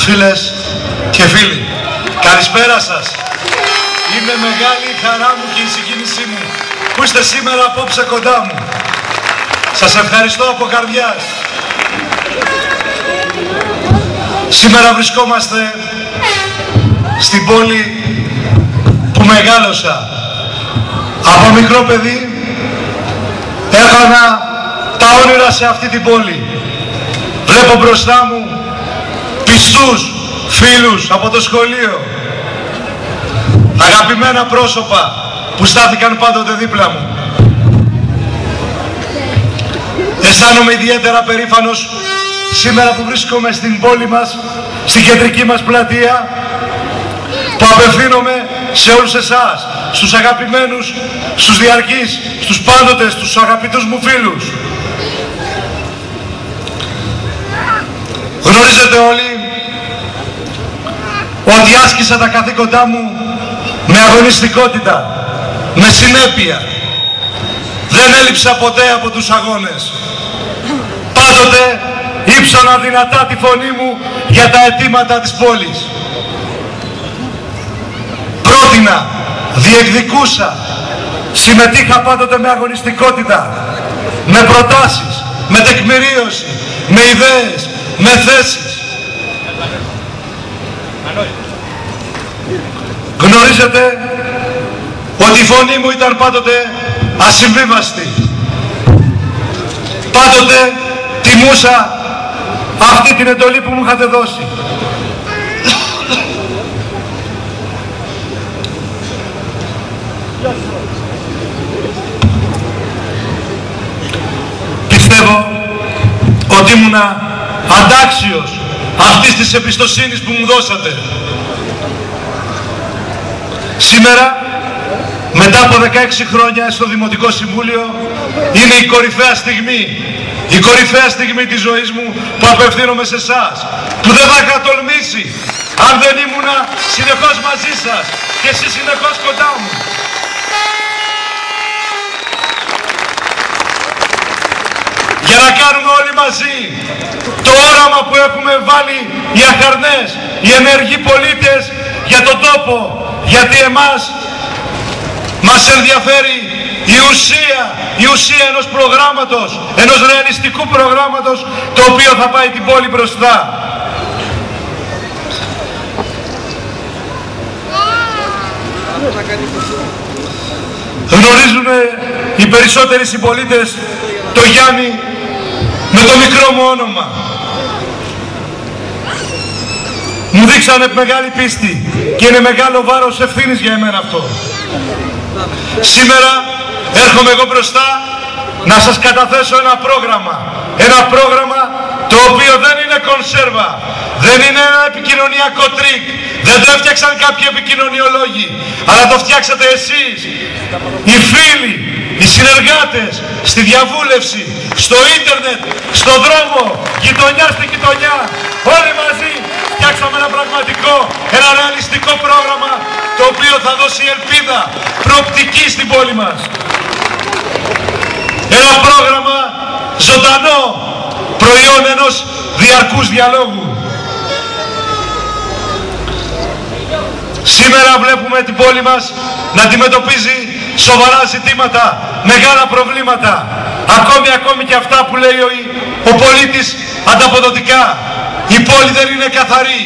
φίλες και φίλοι, καλησπέρα σας. Είναι μεγάλη η χαρά μου και η συγκίνησή μου που είστε σήμερα απόψε κοντά μου. Σας ευχαριστώ από καρδιάς. Σήμερα βρισκόμαστε στην πόλη που μεγάλωσα. Από μικρό παιδί έχανα τα όνειρα σε αυτή την πόλη. Βλέπω μπροστά μου πιστούς φίλους από το σχολείο, αγαπημένα πρόσωπα που στάθηκαν πάντοτε δίπλα μου. Αισθάνομαι ιδιαίτερα περήφανος σήμερα που βρίσκομαι στην πόλη μας, στην κεντρική μας πλατεία, που απευθύνομαι σε όλους εσάς, στους αγαπημένους, στους διαρκείς, στους πάντοτες, στους αγαπητούς μου φίλους. Γνωρίζετε όλοι ότι άσκησα τα καθήκοντά μου με αγωνιστικότητα, με συνέπεια. Δεν έλειψα ποτέ από τους αγώνες. Πάντοτε ύψωνα δυνατά τη φωνή μου για τα αιτήματα της πόλης. Πρότεινα, διεκδικούσα, συμμετείχα πάντοτε με αγωνιστικότητα, με προτάσεις, με τεκμηρίωση, με ιδέες, με θέσεις. Γνωρίζετε ότι η φωνή μου ήταν πάντοτε ασυμβίβαστη. Πάντοτε τιμούσα αυτή την εντολή που μου είχατε δώσει. Πιστεύω ότι ήμουνα αντάξιος αυτής της εμπιστοσύνης που μου δώσατε. Σήμερα, μετά από 16 χρόνια στο Δημοτικό Συμβούλιο, είναι η κορυφαία στιγμή της ζωής μου που απευθύνομαι σε εσάς, που δεν θα είχα τολμήσει αν δεν ήμουνα συνεχώς μαζί σας και εσείς συνεχώς κοντά μου. Για να κάνουμε όλοι μαζί το όραμα που έχουμε βάλει οι αχαρνές, οι ενεργοί πολίτες για τον τόπο, γιατί εμάς μας ενδιαφέρει η ουσία ενός προγράμματος, ενός ρεαλιστικού προγράμματος, το οποίο θα πάει την πόλη μπροστά. Γνωρίζουν οι περισσότεροι συμπολίτες το Γιάννη με το μικρό μου όνομα. Μου δείξανε μεγάλη πίστη και είναι μεγάλο βάρος ευθύνης για εμένα αυτό. Σήμερα έρχομαι εγώ μπροστά να σας καταθέσω ένα πρόγραμμα το οποίο δεν είναι κονσέρβα, δεν είναι ένα επικοινωνιακό τρίκ, δεν το έφτιαξαν κάποιοι επικοινωνιολόγοι, αλλά το φτιάξατε εσείς, οι φίλοι, οι συνεργάτες, στη διαβούλευση, στο ίντερνετ, στο δρόμο, γειτονιά στη γειτονιά, όλοι μαζί φτιάξαμε ένα ρεαλιστικό πρόγραμμα, το οποίο θα δώσει ελπίδα, προοπτική στην πόλη μας. Ένα πρόγραμμα ζωντανό, προϊόν ενός διαρκούς διαλόγου. Σήμερα βλέπουμε την πόλη μας να αντιμετωπίζει σοβαρά ζητήματα, μεγάλα προβλήματα, ακόμη και αυτά που λέει ο πολίτης ανταποδοτικά. Η πόλη δεν είναι καθαρή.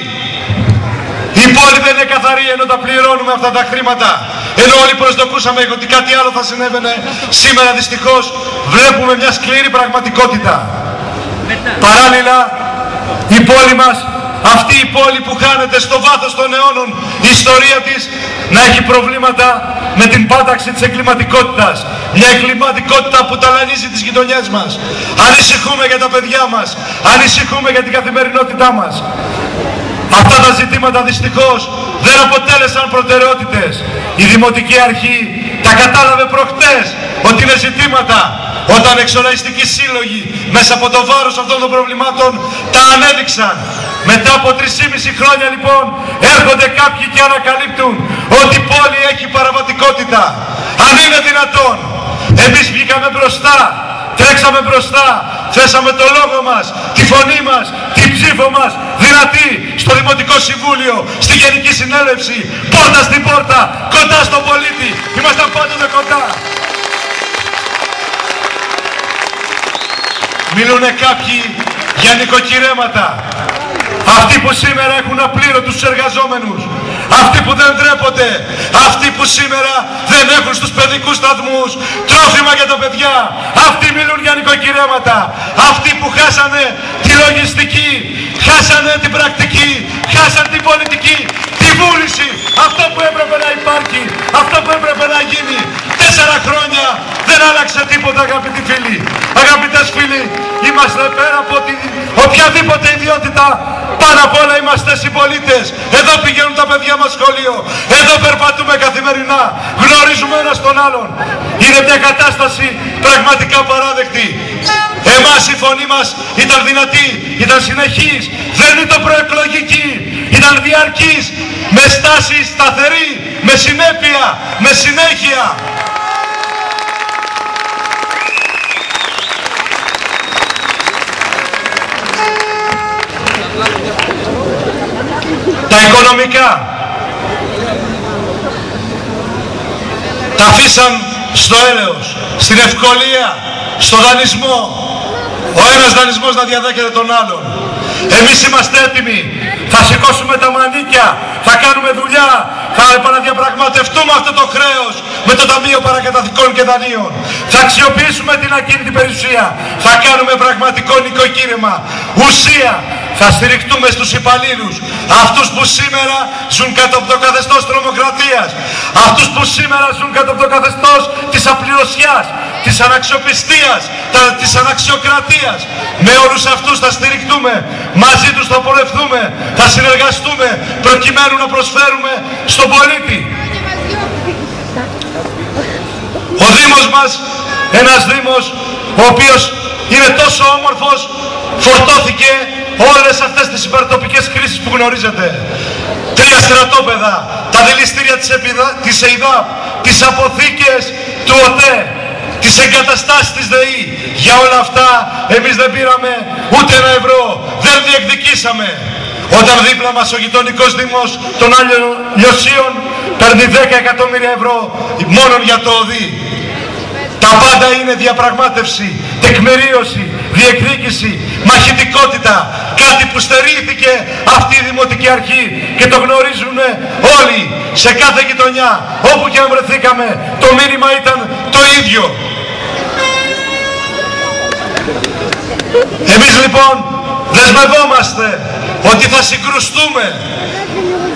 Η πόλη δεν είναι καθαρή ενώ τα πληρώνουμε αυτά τα χρήματα. Ενώ όλοι προσδοκούσαμε ότι κάτι άλλο θα συνέβαινε, σήμερα δυστυχώς βλέπουμε μια σκληρή πραγματικότητα. Παράλληλα, η πόλη μας, αυτή η πόλη που χάνεται στο βάθος των αιώνων, η ιστορία της να έχει προβλήματα με την πάταξη της εγκληματικότητας. Μια εγκληματικότητα που ταλανίζει τις γειτονιές μας. Ανησυχούμε για τα παιδιά μας, ανησυχούμε για την καθημερινότητά μας. Αυτά τα ζητήματα δυστυχώς δεν αποτέλεσαν προτεραιότητες. Η Δημοτική Αρχή τα κατάλαβε προχτές ότι είναι ζητήματα, όταν εξοραϊστικοί σύλλογοι μέσα από το βάρος αυτών των προβλημάτων τα ανέδειξαν. Μετά από 3,5 χρόνια λοιπόν έρχονται κάποιοι και ανακαλύπτουν ότι η πόλη έχει παραβατικότητα. Αν είναι δυνατόν, εμείς βγήκαμε μπροστά, τρέξαμε μπροστά, θέσαμε το λόγο μας, τη φωνή μας, την ψήφο μας δυνατή στο Δημοτικό Συμβούλιο, στη Γενική Συνέλευση, πόρτα στην πόρτα, κοντά στον πολίτη. Ήμασταν πάντοτε κοντά. Μιλούνε κάποιοι για νοικοκυρέματα. Αυτοί που σήμερα έχουν απλήρωτους εργαζόμενους. Αυτοί που δεν ντρέπονται. Αυτοί που σήμερα δεν έχουν στους παιδικούς σταθμούς τρόφιμα για τα παιδιά. Αυτοί μιλούν για νοικοκυρέματα. Αυτοί που χάσανε τη λογιστική, χάσανε την πρακτική, χάσανε την πολιτική, τη βούληση. Αυτό που έπρεπε να υπάρχει, αυτό που έπρεπε να γίνει. 4 χρόνια δεν άλλαξε τίποτα, αγαπητοί φίλοι. Αγαπητές φίλοι, είμαστε πέρα από οποιαδήποτε ιδιότητα. Πάνω απ' όλα είμαστε συμπολίτες. Εδώ πηγαίνουν τα παιδιά μας σχολείο. Εδώ περπατούμε καθημερινά. Γνωρίζουμε ένας τον άλλον. Είναι μια κατάσταση πραγματικά παράδεκτη. Εμάς η φωνή μας ήταν δυνατή, ήταν συνεχής. Δεν ήταν προεκλογική. Ήταν διαρκής. Με στάση σταθερή. Με συνέπεια. Με συνέχεια. Τα οικονομικά τα αφήσαν στο έλεος, στην ευκολία, στο δανεισμό. Ο ένας δανεισμός να διαδέχεται τον άλλον. Εμείς είμαστε έτοιμοι. Θα σηκώσουμε τα μανίκια, θα κάνουμε δουλειά, θα επαναδιαπραγματευτούμε αυτό το χρέος με το Ταμείο Παρακαταθήκων και Δανείων. Θα αξιοποιήσουμε την ακίνητη περιουσία. Θα κάνουμε πραγματικό νοικοκύρεμα. Ουσία. Θα στηριχτούμε στους υπαλλήλους. Αυτούς που σήμερα ζουν κάτω από το καθεστώς τρομοκρατίας. Αυτούς που σήμερα ζουν κάτω από το καθεστώς της απληρωσιάς, της αναξιοπιστίας, της αναξιοκρατίας. Με όλους αυτούς θα στηριχτούμε. Μαζί τους θα πορευθούμε. Θα συνεργαστούμε προκειμένου να προσφέρουμε στον πολίτη. Ο Δήμος μας, ένας Δήμος ο οποίος είναι τόσο όμορφος, φορτώθηκε όλες αυτές τις υπερτοπικές κρίσεις που γνωρίζετε. 3 στρατόπεδα, τα δηληστήρια της ΕΙΔΑΠ, τις αποθήκες του ΟΤΕ, τις εγκαταστάσεις της ΔΕΗ. Για όλα αυτά εμείς δεν πήραμε ούτε ένα ευρώ, δεν διεκδικήσαμε. Όταν δίπλα μας ο γειτονικός Δήμος των Άγιων Λιωσίων παίρνει 10 εκατομμύρια ευρώ μόνο για το ΟΔΗ. Τα πάντα είναι διαπραγμάτευση, τεκμηρίωση, διεκδίκηση, μαχητικότητα. Κάτι που στερήθηκε αυτή η Δημοτική Αρχή και το γνωρίζουν όλοι. Σε κάθε γειτονιά, όπου και αν βρεθήκαμε, το μήνυμα ήταν το ίδιο. Εμείς λοιπόν δεσμευόμαστε ότι θα συγκρουστούμε.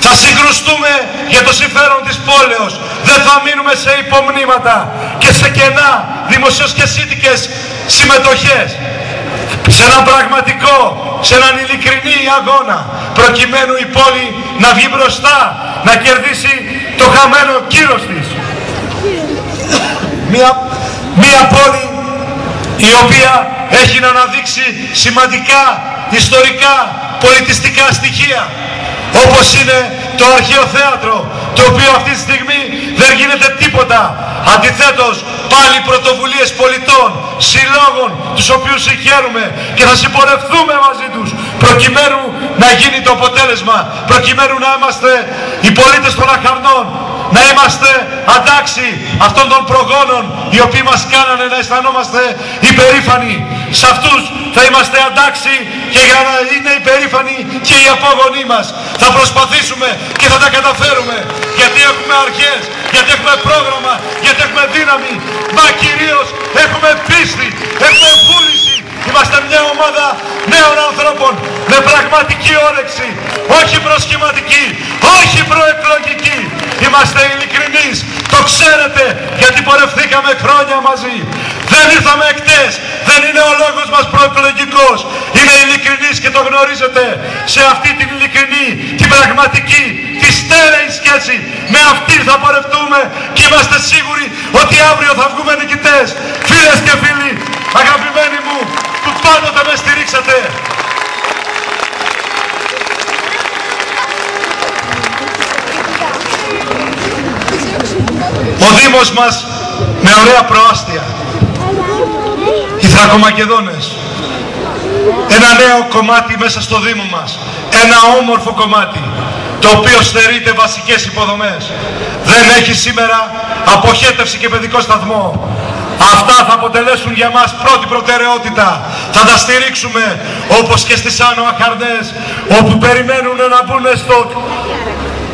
Θα συγκρουστούμε για το συμφέρον της πόλεως. Δεν θα μείνουμε σε υπομνήματα και σε κενά δημοσιοσχεσίτικες συμμετοχές. Σε έναν πραγματικό, σε έναν ειλικρινή αγώνα, προκειμένου η πόλη να βγει μπροστά, να κερδίσει το χαμένο κύρος της. Μια πόλη η οποία έχει να αναδείξει σημαντικά ιστορικά, πολιτιστικά στοιχεία, όπως είναι το Αρχαίο Θέατρο, το οποίο αυτή τη στιγμή δεν γίνεται τίποτα. Αντιθέτως, πάλι πρωτοβουλίες πολιτών, συλλόγων, τους οποίους συγχαίρουμε και θα συμπορευτούμε μαζί τους, προκειμένου να γίνει το αποτέλεσμα, προκειμένου να είμαστε οι πολίτες των Αχαρνών, να είμαστε αντάξι αυτών των προγόνων οι οποίοι μας κάνανε να αισθανόμαστε υπερήφανοι. Σε αυτούς θα είμαστε αντάξι και για να είναι υπερήφανοι και οι απόγονοί μας. Θα προσπαθήσουμε και θα τα καταφέρουμε, γιατί έχουμε αρχές, γιατί έχουμε πρόγραμμα, γιατί έχουμε δύναμη, μα κυρίως έχουμε πίστη, έχουμε βούληση. Είμαστε μια ομάδα νέων ανθρώπων με πραγματική όρεξη, όχι προσχηματική, όχι προεκλογική. Είμαστε ειλικρινείς, το ξέρετε, γιατί πορευθήκαμε χρόνια μαζί. Δεν ήρθαμε εκτές, δεν είναι ο λόγος μας προεκλογικός. Είναι ειλικρινής και το γνωρίζετε. Σε αυτή την ειλικρινή, την πραγματική, τη στέρεη σχέση, με αυτή θα πορευτούμε και είμαστε σίγουροι ότι αύριο θα βγούμε νικητές. Φίλες και φίλοι, αγαπημένοι μου, που πάντοτε με στηρίξατε. Ο Δήμος μας με ωραία προάστια, οι Θρακομακεδόνες, ένα νέο κομμάτι μέσα στο Δήμο μας, ένα όμορφο κομμάτι, το οποίο στερείται βασικές υποδομές. Δεν έχει σήμερα αποχέτευση και παιδικό σταθμό. Αυτά θα αποτελέσουν για μας πρώτη προτεραιότητα. Θα τα στηρίξουμε, όπως και στις Άνω Αχαρνές, όπου περιμένουν να μπουν στο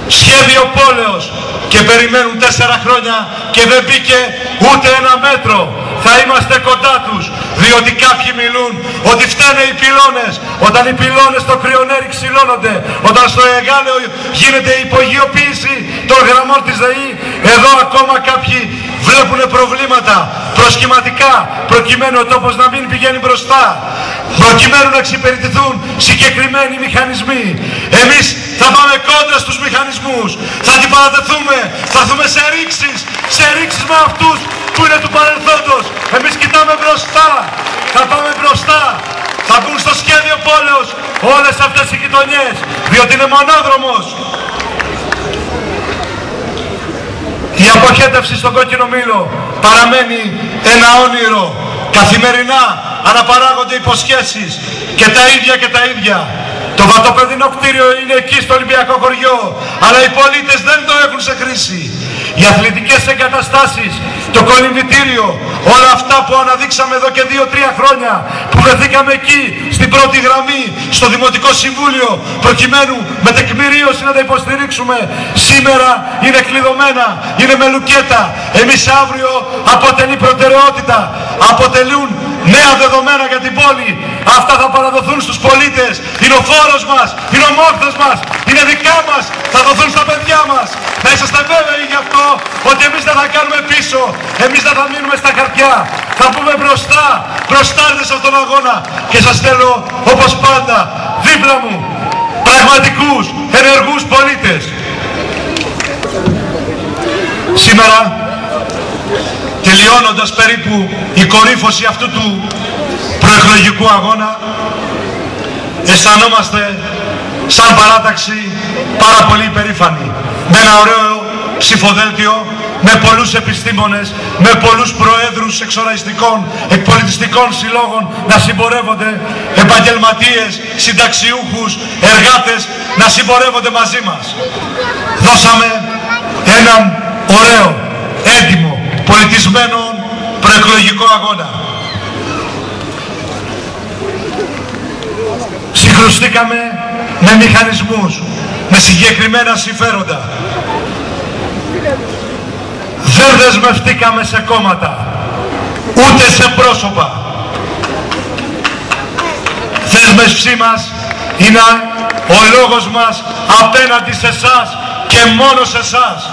σχέδιο πόλεως και περιμένουν 4 χρόνια και δεν μπήκε ούτε ένα μέτρο. Θα είμαστε κοντά τους, διότι κάποιοι μιλούν ότι φταίνε οι πυλώνες. Όταν οι πυλώνες στο Κρυονέρι ξυλώνονται, όταν στο Εγάλεο γίνεται η υπογειοποίηση των γραμμών της ΔΕΗ, εδώ ακόμα κάποιοι βλέπουν προβλήματα προσχηματικά, προκειμένου ο τόπος να μην πηγαίνει μπροστά, προκειμένου να εξυπηρετηθούν συγκεκριμένοι μηχανισμοί. Εμείς θα πάμε κόντρα στους μηχανισμούς, θα αντιπαρατεθούμε, θα έρθουμε σε ρήξεις με αυτούς που είναι του παρελθόντος. Εμείς κοιτάμε μπροστά, θα πάμε μπροστά, θα μπουν στο σχέδιο πόλεως όλες αυτές οι γειτονιές, διότι είναι μονόδρομος. Η αποχέτευση στον Κόκκινο Μήλο παραμένει ένα όνειρο. Καθημερινά αναπαράγονται υποσχέσεις και τα ίδια. Το βατοπεδινό κτίριο είναι εκεί στο Ολυμπιακό χωριό, αλλά οι πολίτες δεν το έχουν σε χρήση. Οι αθλητικές εγκαταστάσεις, το κολυμβητήριο, όλα αυτά που αναδείξαμε εδώ και 2-3 χρόνια, που βρεθήκαμε εκεί στην πρώτη γραμμή, στο Δημοτικό Συμβούλιο, προκειμένου με τεκμηρίωση να τα υποστηρίξουμε, σήμερα είναι κλειδωμένα, είναι με λουκέτα. Εμείς αύριο αποτελεί προτεραιότητα, αποτελούν νέα δεδομένα για την πόλη. Αυτά θα παραδοθούν στους πολίτες. Είναι ο φόρος μας, είναι ο μόρφος μας, είναι δικά μας, θα δοθούν στα παιδιά μας. Να είσαστε βέβαιοι γι' αυτό, ότι εμείς δεν θα κάνουμε πίσω, εμείς δεν θα μείνουμε στα χαρτιά. Θα πούμε μπροστά σε αυτόν τον αγώνα. Και σας θέλω, όπως πάντα, δίπλα μου, πραγματικούς, ενεργούς πολίτες. Σήμερα, τελειώνοντας περίπου η κορύφωση αυτού του προεκλογικού αγώνα, αισθανόμαστε σαν παράταξη πάρα πολύ υπερήφανοι. Με ένα ωραίο ψηφοδέλτιο, με πολλούς επιστήμονες, με πολλούς προέδρους εξοραϊστικών, εκπολιτιστικών συλλόγων να συμπορεύονται, επαγγελματίες, συνταξιούχους, εργάτες να συμπορεύονται μαζί μας. Δώσαμε έναν ωραίο, έντιμο, πολιτισμένο προεκλογικό αγώνα. Συγχρωστήκαμε με μηχανισμούς, με συγκεκριμένα συμφέροντα. Δεν δεσμευτήκαμε σε κόμματα, ούτε σε πρόσωπα. Δέσμευσή μας είναι ο λόγος μας απέναντι σε εσάς και μόνο σε εσάς.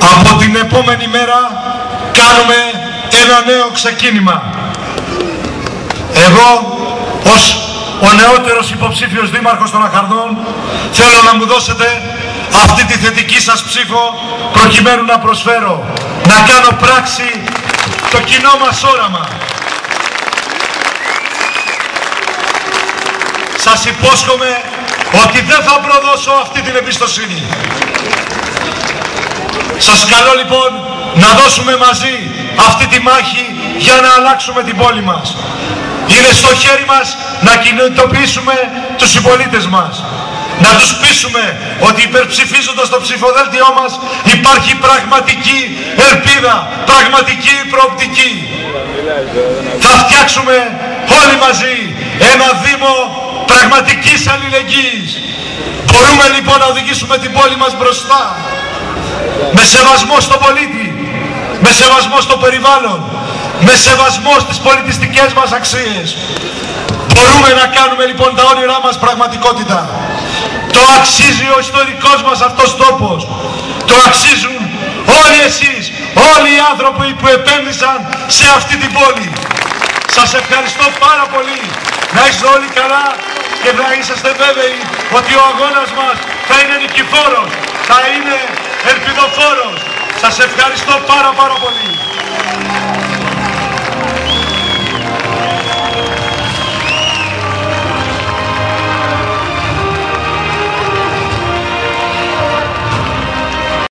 Από την επόμενη μέρα κάνουμε ένα νέο ξεκίνημα. Εγώ, ως ο νεότερος υποψήφιος δήμαρχος των Αχαρνών, θέλω να μου δώσετε αυτή τη θετική σας ψήφο, προκειμένου να προσφέρω, να κάνω πράξη το κοινό μας όραμα. Σας υπόσχομαι ότι δεν θα προδώσω αυτή την εμπιστοσύνη. Σας καλώ λοιπόν να δώσουμε μαζί αυτή τη μάχη για να αλλάξουμε την πόλη μας. Είναι στο χέρι μας να κινητοποιήσουμε τους συμπολίτες μας. Να τους πείσουμε ότι υπερψηφίζοντας το ψηφοδέλτιό μας υπάρχει πραγματική ελπίδα, πραγματική προοπτική. Θα φτιάξουμε όλοι μαζί ένα Δήμο πραγματικής αλληλεγγύης. Μπορούμε λοιπόν να οδηγήσουμε την πόλη μας μπροστά, με σεβασμό στον πολίτη, με σεβασμό στο περιβάλλον, με σεβασμό στις πολιτιστικές μας αξίες. Μπορούμε να κάνουμε λοιπόν τα όνειρά μας πραγματικότητα. Το αξίζει ο ιστορικός μας αυτός τόπος. Το αξίζουν όλοι εσείς, όλοι οι άνθρωποι που επένδυσαν σε αυτή την πόλη. Σας ευχαριστώ πάρα πολύ. Να είστε όλοι καλά και να είσαστε βέβαιοι ότι ο αγώνας μας θα είναι νικηφόρος, θα είναι ελπιδοφόρος. Σας ευχαριστώ πάρα πολύ.